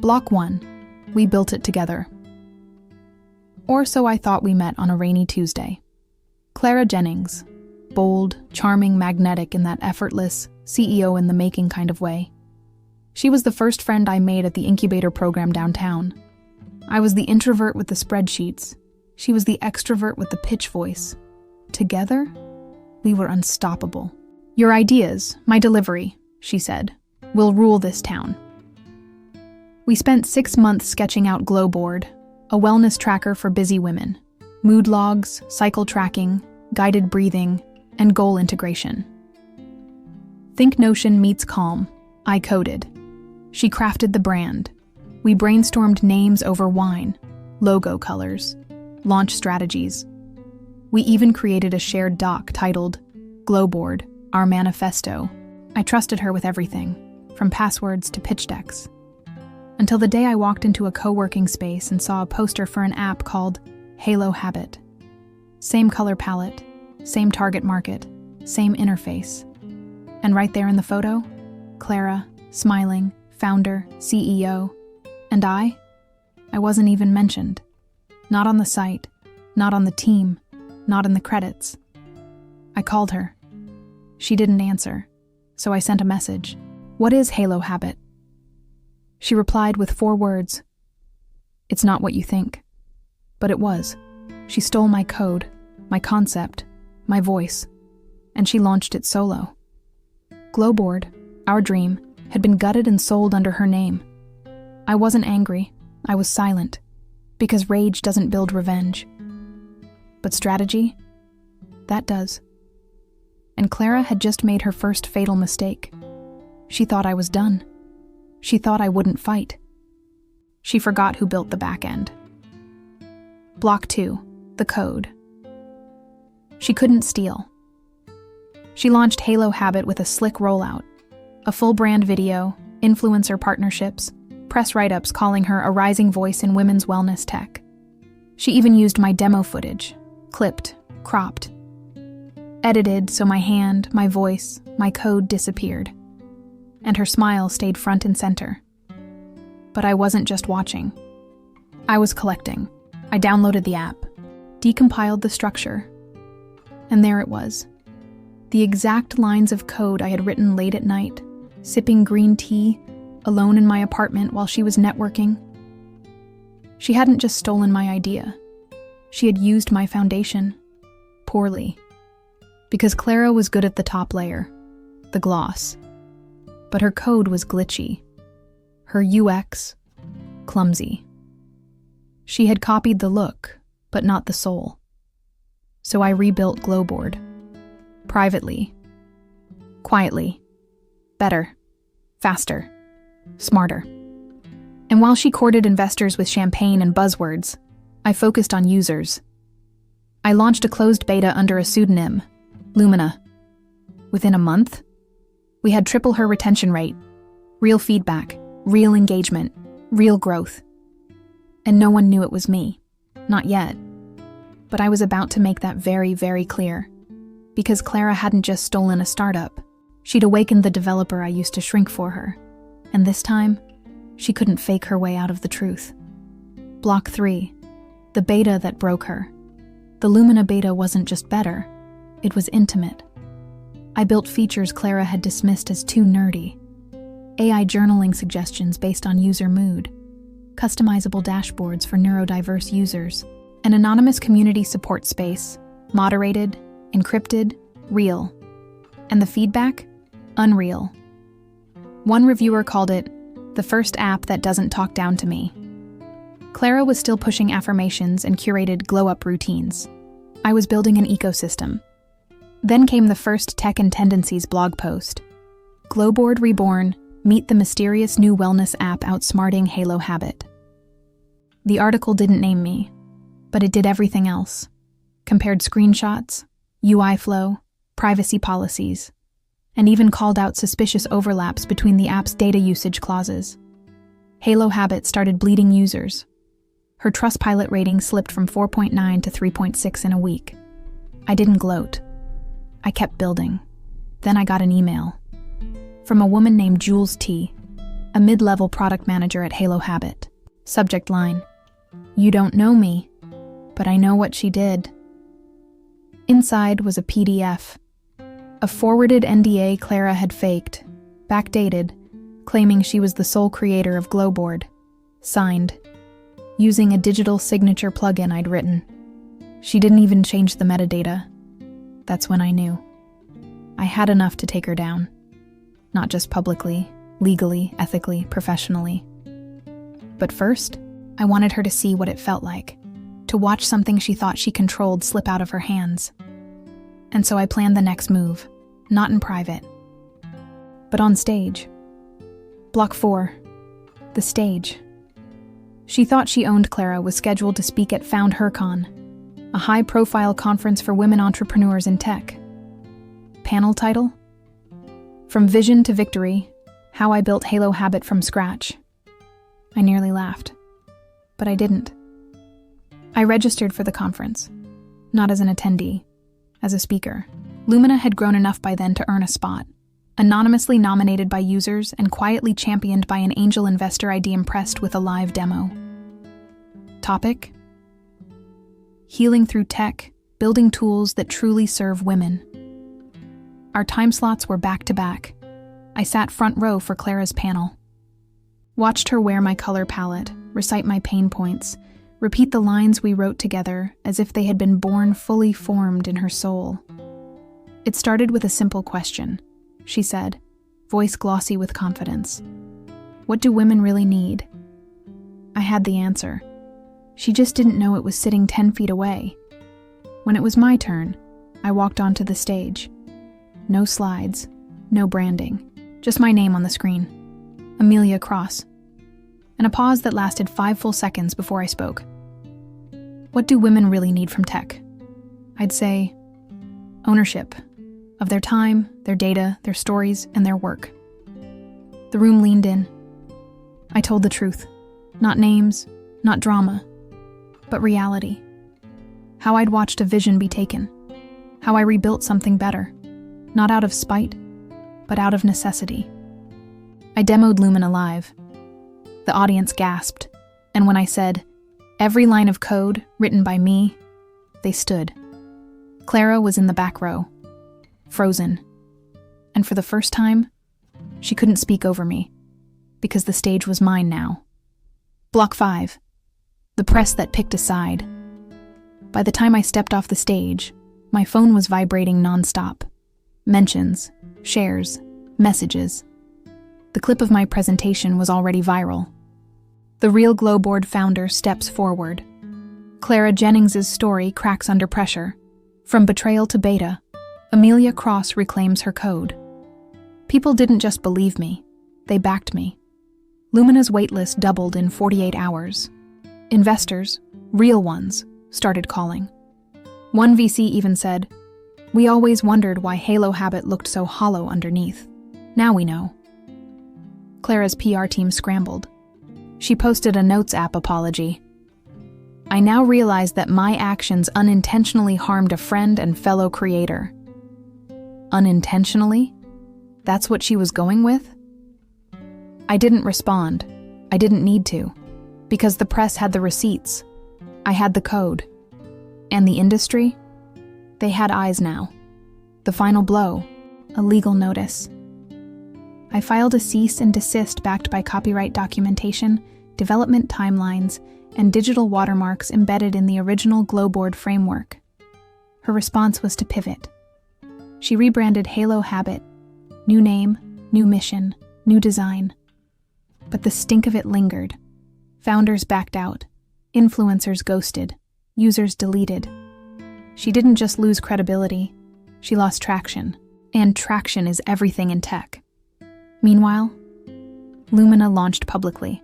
Block 1. We built it together. Or so I thought we met on a rainy Tuesday. Clara Jennings. Bold, charming, magnetic in that effortless, CEO in the making kind of way. She was the first friend I made at the incubator program downtown. I was the introvert with the spreadsheets. She was the extrovert with the pitch voice. Together, we were unstoppable. Your ideas, my delivery, she said, will rule this town. We spent 6 months sketching out Glowboard, a wellness tracker for busy women, mood logs, cycle tracking, guided breathing, and goal integration. Think Notion meets Calm, I coded. She crafted the brand. We brainstormed names over wine, logo colors, launch strategies. We even created a shared doc titled Glowboard, Our Manifesto. I trusted her with everything, from passwords to pitch decks. Until the day I walked into a co-working space and saw a poster for an app called Halo Habit. Same color palette, same target market, same interface. And right there in the photo, Clara, smiling, founder, CEO. And I wasn't even mentioned. Not on the site, not on the team, not in the credits. I called her. She didn't answer, so I sent a message. What is Halo Habit? She replied with 4 words. It's not what you think. But it was. She stole my code, my concept, my voice, and she launched it solo. Glowboard, our dream, had been gutted and sold under her name. I wasn't angry, I was silent, because rage doesn't build revenge. But strategy? That does. And Clara had just made her first fatal mistake. She thought I was done. She thought I wouldn't fight. She forgot who built the back end. Block 2, the code. She couldn't steal. She launched Halo Habit with a slick rollout, a full brand video, influencer partnerships, press write-ups calling her a rising voice in women's wellness tech. She even used my demo footage, clipped, cropped, edited so my hand, my voice, my code disappeared. And her smile stayed front and center. But I wasn't just watching. I was collecting. I downloaded the app, decompiled the structure, and there it was. The exact lines of code I had written late at night, sipping green tea, alone in my apartment while she was networking. She hadn't just stolen my idea. She had used my foundation. Poorly. Because Clara was good at the top layer, the gloss. But her code was glitchy. Her UX, clumsy. She had copied the look, but not the soul. So I rebuilt Glowboard. Privately. Quietly. Better. Faster. Smarter. And while she courted investors with champagne and buzzwords, I focused on users. I launched a closed beta under a pseudonym, Lumina. Within a month, we had triple her retention rate, real feedback, real engagement, real growth. And no one knew it was me. Not yet. But I was about to make that very, very clear. Because Clara hadn't just stolen a startup. She'd awakened the developer I used to shrink for her. And this time, she couldn't fake her way out of the truth. Block 3. The beta that broke her. The Lumina beta wasn't just better. It was intimate. I built features Clara had dismissed as too nerdy. AI journaling suggestions based on user mood. Customizable dashboards for neurodiverse users. An anonymous community support space. Moderated, encrypted, real. And the feedback? Unreal. One reviewer called it, the first app that doesn't talk down to me. Clara was still pushing affirmations and curated glow-up routines. I was building an ecosystem. Then came the first Tech and Tendencies blog post. Glowboard Reborn, meet the mysterious new wellness app outsmarting Halo Habit. The article didn't name me, but it did everything else. Compared screenshots, UI flow, privacy policies, and even called out suspicious overlaps between the app's data usage clauses. Halo Habit started bleeding users. Her Trustpilot rating slipped from 4.9 to 3.6 in a week. I didn't gloat. I kept building. Then I got an email. From a woman named Jules T., a mid-level product manager at Halo Habit. Subject line: "You don't know me, but I know what she did." Inside was a PDF, a forwarded NDA Clara had faked, backdated, claiming she was the sole creator of Glowboard, signed, using a digital signature plugin I'd written. She didn't even change the metadata. That's when I knew. I had enough to take her down. Not just publicly, legally, ethically, professionally. But first, I wanted her to see what it felt like, to watch something she thought she controlled slip out of her hands. And so I planned the next move, not in private, but on stage. Block 4, the stage. She thought she owned Clara was scheduled to speak at Found HerCon, a high-profile conference for women entrepreneurs in tech. Panel title: From Vision to Victory, How I Built Halo Habit from Scratch. I nearly laughed, but I didn't. I registered for the conference, not as an attendee, as a speaker. Lumina had grown enough by then to earn a spot, anonymously nominated by users and quietly championed by an angel investor I'd impressed with a live demo. Topic: Healing through tech, building tools that truly serve women. Our time slots were back-to-back. I sat front row for Clara's panel. Watched her wear my color palette, recite my pain points, repeat the lines we wrote together as if they had been born fully formed in her soul. It started with a simple question, she said, voice glossy with confidence. What do women really need? I had the answer. She just didn't know it was sitting 10 feet away. When it was my turn, I walked onto the stage. No slides, no branding, just my name on the screen, Amelia Cross, and a pause that lasted 5 full seconds before I spoke. What do women really need from tech? I'd say ownership of their time, their data, their stories, and their work. The room leaned in. I told the truth. Not names, not drama, but reality. How I'd watched a vision be taken. How I rebuilt something better. Not out of spite, but out of necessity. I demoed Lumina live. The audience gasped, and when I said, every line of code written by me, they stood. Clara was in the back row, frozen. And for the first time, she couldn't speak over me, because the stage was mine now. Block 5, the press that picked a side. By the time I stepped off the stage, my phone was vibrating nonstop. Mentions, shares, messages. The clip of my presentation was already viral. The Real Glowboard founder steps forward. Clara Jennings's story cracks under pressure. From betrayal to beta, Amelia Cross reclaims her code. People didn't just believe me, they backed me. Lumina's waitlist doubled in 48 hours. Investors, real ones, started calling. One VC even said, "We always wondered why Halo Habit looked so hollow underneath. Now we know." Clara's PR team scrambled. She posted a Notes app apology. I now realize that my actions unintentionally harmed a friend and fellow creator. Unintentionally? That's what she was going with? I didn't respond. I didn't need to. Because the press had the receipts. I had the code. And the industry? They had eyes now. The final blow, a legal notice. I filed a cease and desist backed by copyright documentation, development timelines, and digital watermarks embedded in the original Glowboard framework. Her response was to pivot. She rebranded Halo Habit. New name, new mission, new design. But the stink of it lingered. Founders backed out. Influencers ghosted. Users deleted. She didn't just lose credibility, she lost traction. And traction is everything in tech. Meanwhile, Lumina launched publicly.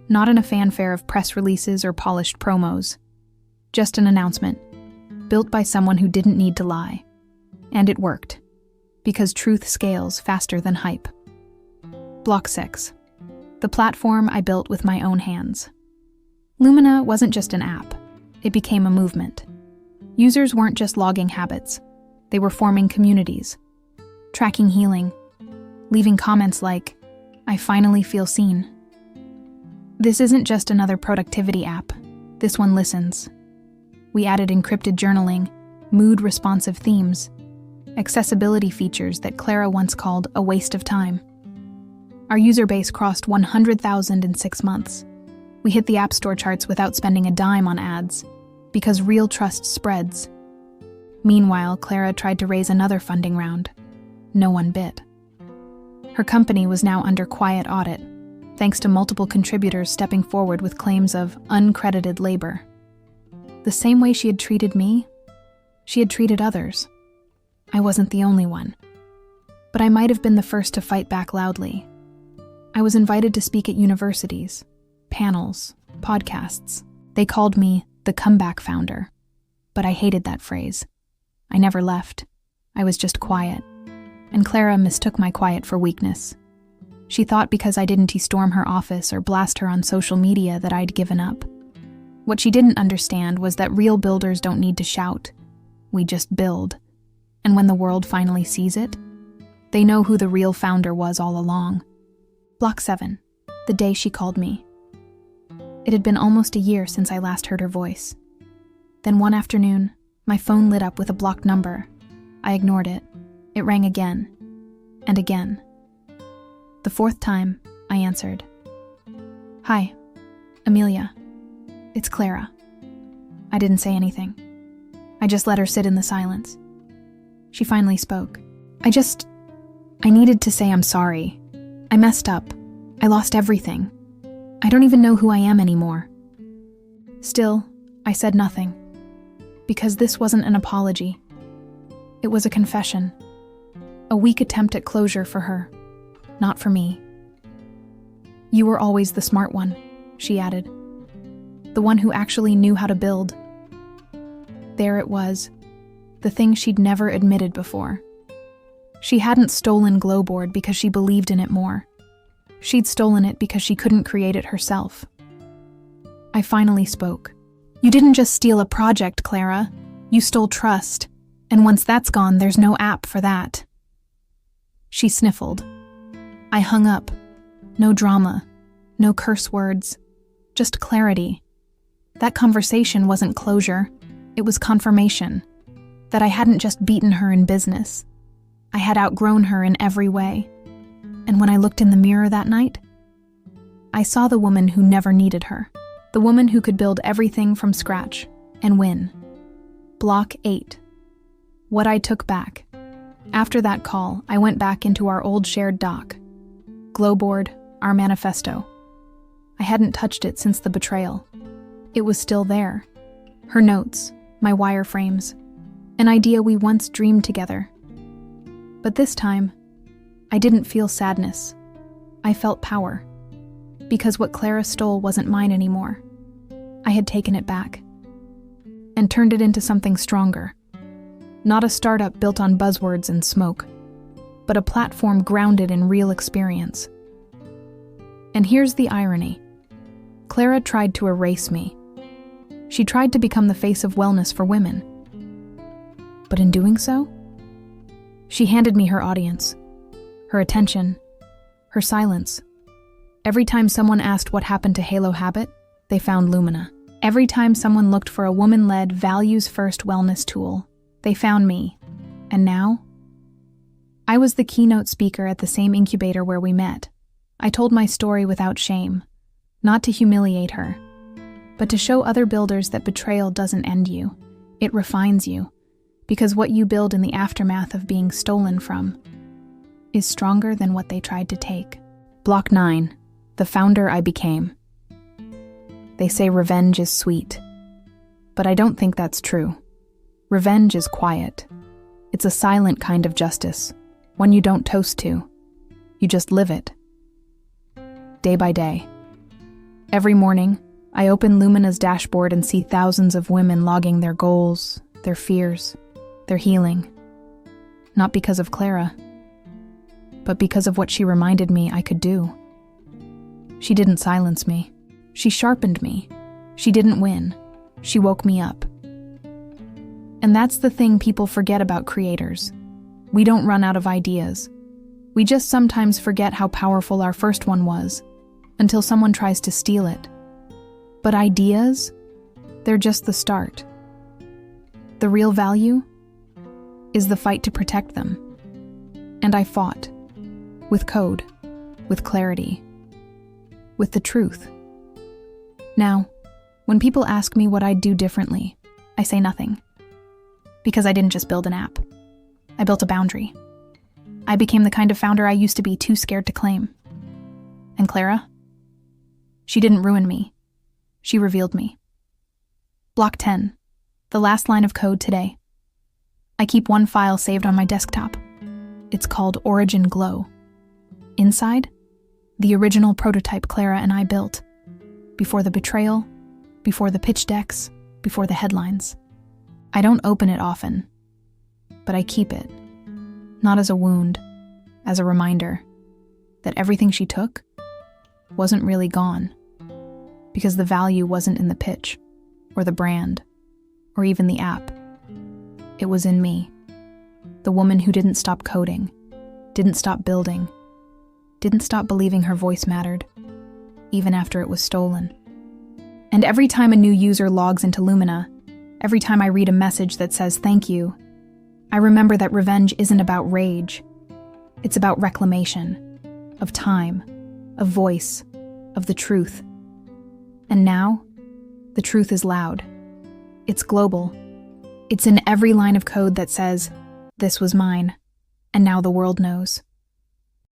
Not in a fanfare of press releases or polished promos. Just an announcement, built by someone who didn't need to lie. And it worked, because truth scales faster than hype. Block 6, the platform I built with my own hands. Lumina wasn't just an app, it became a movement. Users weren't just logging habits, they were forming communities, tracking healing, leaving comments like, I finally feel seen. This isn't just another productivity app. This one listens. We added encrypted journaling, mood-responsive themes, accessibility features that Clara once called a waste of time. Our user base crossed 100,000 in 6 months. We hit the App Store charts without spending a dime on ads, because real trust spreads. Meanwhile, Clara tried to raise another funding round. No one bit. Her company was now under quiet audit, thanks to multiple contributors stepping forward with claims of uncredited labor. The same way she had treated me, she had treated others. I wasn't the only one. But I might have been the first to fight back loudly. I was invited to speak at universities, panels, podcasts. They called me the comeback founder. But I hated that phrase. I never left. I was just quiet. And Clara mistook my quiet for weakness. She thought because I didn't storm her office or blast her on social media that I'd given up. What she didn't understand was that real builders don't need to shout. We just build. And when the world finally sees it, they know who the real founder was all along. Block 7, the day she called me. It had been almost a year since I last heard her voice. Then one afternoon, my phone lit up with a blocked number. I ignored it. It rang again, and again. The 4th time, I answered. "Hi, Amelia. It's Clara." I didn't say anything. I just let her sit in the silence. She finally spoke. I needed to say I'm sorry. I messed up. I lost everything. I don't even know who I am anymore. Still, I said nothing, because this wasn't an apology. It was a confession. A weak attempt at closure for her, not for me. "You were always the smart one," she added. "The one who actually knew how to build." There it was, the thing she'd never admitted before. She hadn't stolen Glowboard because she believed in it more. She'd stolen it because she couldn't create it herself. I finally spoke. "You didn't just steal a project, Clara. You stole trust. And once that's gone, there's no app for that." She sniffled. I hung up. No drama. No curse words. Just clarity. That conversation wasn't closure. It was confirmation. That I hadn't just beaten her in business. I had outgrown her in every way. And when I looked in the mirror that night, I saw the woman who never needed her. The woman who could build everything from scratch and win. Block 8. What I took back. After that call, I went back into our old shared doc. Glowboard, our manifesto. I hadn't touched it since the betrayal. It was still there. Her notes, my wireframes, an idea we once dreamed together. But this time, I didn't feel sadness. I felt power. Because what Clara stole wasn't mine anymore. I had taken it back. And turned it into something stronger. Not a startup built on buzzwords and smoke, but a platform grounded in real experience. And here's the irony. Clara tried to erase me. She tried to become the face of wellness for women. But in doing so, she handed me her audience, her attention, her silence. Every time someone asked what happened to Halo Habit, they found Lumina. Every time someone looked for a woman-led, values-first wellness tool, they found me. And now? I was the keynote speaker at the same incubator where we met. I told my story without shame, not to humiliate her, but to show other builders that betrayal doesn't end you. It refines you, because what you build in the aftermath of being stolen from is stronger than what they tried to take. Block 9. The founder I became. They say revenge is sweet, but I don't think that's true. Revenge is quiet. It's a silent kind of justice, one you don't toast to. You just live it. Day by day. Every morning, I open Lumina's dashboard and see thousands of women logging their goals, their fears, their healing. Not because of Clara, but because of what she reminded me I could do. She didn't silence me. She sharpened me. She didn't win. She woke me up. And that's the thing people forget about creators. We don't run out of ideas. We just sometimes forget how powerful our first one was until someone tries to steal it. But ideas, they're just the start. The real value is the fight to protect them. And I fought. With code, with clarity, with the truth. Now, when people ask me what I'd do differently, I say nothing. Because I didn't just build an app. I built a boundary. I became the kind of founder I used to be too scared to claim. And Clara? She didn't ruin me. She revealed me. Block 10, the last line of code today. I keep one file saved on my desktop. It's called Origin Glow. Inside, the original prototype Clara and I built. Before the betrayal, before the pitch decks, before the headlines. I don't open it often, but I keep it. Not as a wound, as a reminder that everything she took wasn't really gone, because the value wasn't in the pitch, or the brand, or even the app. It was in me, the woman who didn't stop coding, didn't stop building, didn't stop believing her voice mattered, even after it was stolen. And every time a new user logs into Lumina, every time I read a message that says thank you, I remember that revenge isn't about rage. It's about reclamation, of time, of voice, of the truth. And now, the truth is loud. It's global. It's in every line of code that says, this was mine, and now the world knows.